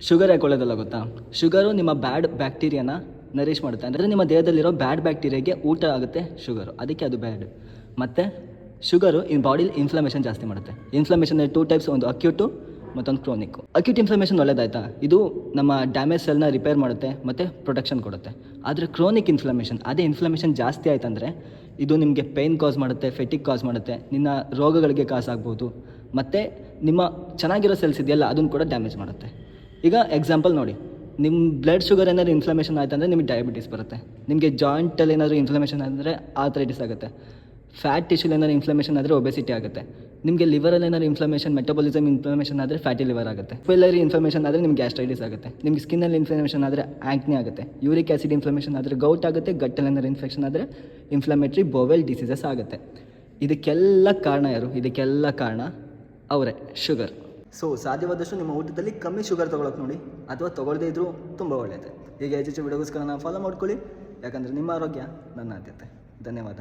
Sugar ಯಾಕೆ ಒಳ್ಳೆಯದಲ್ಲ ಗೊತ್ತಾ? ಶುಗರು ನಿಮ್ಮ ಬ್ಯಾಡ್ ಬ್ಯಾಕ್ಟೀರಿಯಾನ ನರಿಷ್ ಮಾಡುತ್ತೆ. ಅಂದರೆ ನಿಮ್ಮ ದೇಹದಲ್ಲಿರೋ ಬ್ಯಾಡ್ ಬ್ಯಾಕ್ಟೀರಿಯಾಗೆ ಊಟ ಆಗುತ್ತೆ ಶುಗರು, ಅದಕ್ಕೆ ಅದು ಬ್ಯಾಡ್. ಮತ್ತು ಶುಗರು ಬಾಡಿಲಿ ಇನ್ಫ್ಲಮೇಷನ್ ಜಾಸ್ತಿ ಮಾಡುತ್ತೆ. ಇನ್ಫ್ಲಮೇಷನ್ 2 ಟೈಪ್ಸ್, ಒಂದು ಅಕ್ಯೂಟು ಮತ್ತೊಂದು ಕ್ರೋನಿಕ್ಕು. ಅಕ್ಯೂಟ್ ಇನ್ಫ್ಲಮೇಷನ್ ಒಳ್ಳೆದಾಯ್ತಾ, ಇದು ನಮ್ಮ ಡ್ಯಾಮೇಜ್ ಸೆಲ್ನ ರಿಪೇರ್ ಮಾಡುತ್ತೆ ಮತ್ತು ಪ್ರೊಟೆಕ್ಷನ್ ಕೊಡುತ್ತೆ. ಆದರೆ ಕ್ರೋನಿಕ್ ಇನ್ಫ್ಲಮೇಷನ್, ಅದೇ ಇನ್ಫ್ಲಮೇಷನ್ ಜಾಸ್ತಿ ಆಯ್ತಂದರೆ ಇದು ನಿಮಗೆ ಪೇಯ್ನ್ ಕಾಸ್ ಮಾಡುತ್ತೆ, ಫೆಟಿಕ್ ಕಾಸ್ ಮಾಡುತ್ತೆ, ನಿನ್ನ ರೋಗಗಳಿಗೆ ಕಾಸಾಗ್ಬೋದು. ಮತ್ತು ನಿಮ್ಮ ಚೆನ್ನಾಗಿರೋ ಸೆಲ್ಸ್ ಇದೆಯಲ್ಲ ಅದನ್ನು ಕೂಡ ಡ್ಯಾಮೇಜ್ ಮಾಡುತ್ತೆ. ಈಗ ಎಕ್ಸಾಂಪಲ್ ನೋಡಿ, ನಿಮ್ಮ ಬ್ಲಡ್ ಶುಗರ್ ಏನಾದ್ರು ಇನ್ಫ್ಲಮೇಷನ್ ಆಯ್ತು ಅಂದರೆ ನಿಮಗೆ ಡಯಾಬಿಟೀಸ್ ಬರುತ್ತೆ. ನಿಮಗೆ ಜಾಯಿಂಟಲ್ಲಿ ಏನಾದರೂ ಇನ್ಫ್ಲಮೇಷನ್ ಆದರೆ ಆರ್ಥರೈಟಿಸ್ ಆಗುತ್ತೆ. ಫ್ಯಾಟ್ ಟಿಶ್ಯೂಲಿ ಏನಾದ್ರು ಇನ್ಫ್ಲಮೇಷನ್ ಆದರೆ ಒಬೆಸಿಟಿ ಆಗುತ್ತೆ. ನಿಮಗೆ ಲಿವರಲ್ಲಿ ಏನಾದ್ರು ಇನ್ಫ್ಲಮೇಷನ್, ಮೆಟಬಾಲಿಸಮ್ ಇನ್ಫ್ಲಮೇಷನ್ ಆದರೆ ಫ್ಯಾಟಿ ಲಿವರ್ ಆಗುತ್ತೆ. ಪೈಲರಿ ಇನ್ಫ್ಲಮೇಷನ್ ಆದರೆ ನಿಮ್ಗೆ ಗ್ಯಾಸ್ಟ್ರೈಟಿಸ್ ಆಗುತ್ತೆ. ನಿಮಗೆ ಸ್ಕಿನ್ನಲ್ಲಿ ಇನ್ಫ್ಲಮೇಷನ್ ಆದರೆ ಆ್ಯಕ್ನಿ ಆಗುತ್ತೆ. ಯೂರಿಕ್ ಆ್ಯಸಿಡ್ ಇನ್ಫ್ಲಮೇಷನ್ ಆದರೆ ಗೌಟ್ ಆಗುತ್ತೆ. ಗಟ್ಟಲ್ಲಿ ಏನಾದ್ರು ಇನ್ಫೆಕ್ಷನ್ ಆದರೆ ಇನ್ಫ್ಲಮೇಟ್ರಿ ಬೋವೆಲ್ ಡಿಸೀಸಸ್ ಆಗುತ್ತೆ. ಇದಕ್ಕೆಲ್ಲ ಕಾರಣ ಯಾರು? ಇದಕ್ಕೆಲ್ಲ ಕಾರಣ ಅವರೇ, ಶುಗರ್. ಸೊ ಸಾಧ್ಯವಾದಷ್ಟು ನಿಮ್ಮ ಊಟದಲ್ಲಿ ಕಮ್ಮಿ ಶುಗರ್ ತೊಗೊಳಕ್ಕೆ ನೋಡಿ, ಅಥವಾ ತೊಗೊಳ್ಳದೇ ಇದ್ದರೂ ತುಂಬ ಒಳ್ಳೆಯದು. ಹೀಗೆ ಹೆಚ್ಚು ವಿಡಿಯೋಗೋಸ್ಕರ ಫಾಲೋ ಮಾಡ್ಕೊಳ್ಳಿ, ಯಾಕಂದರೆ ನಿಮ್ಮ ಆರೋಗ್ಯ ನನ್ನ ಆದ್ಯತೆ. ಧನ್ಯವಾದ.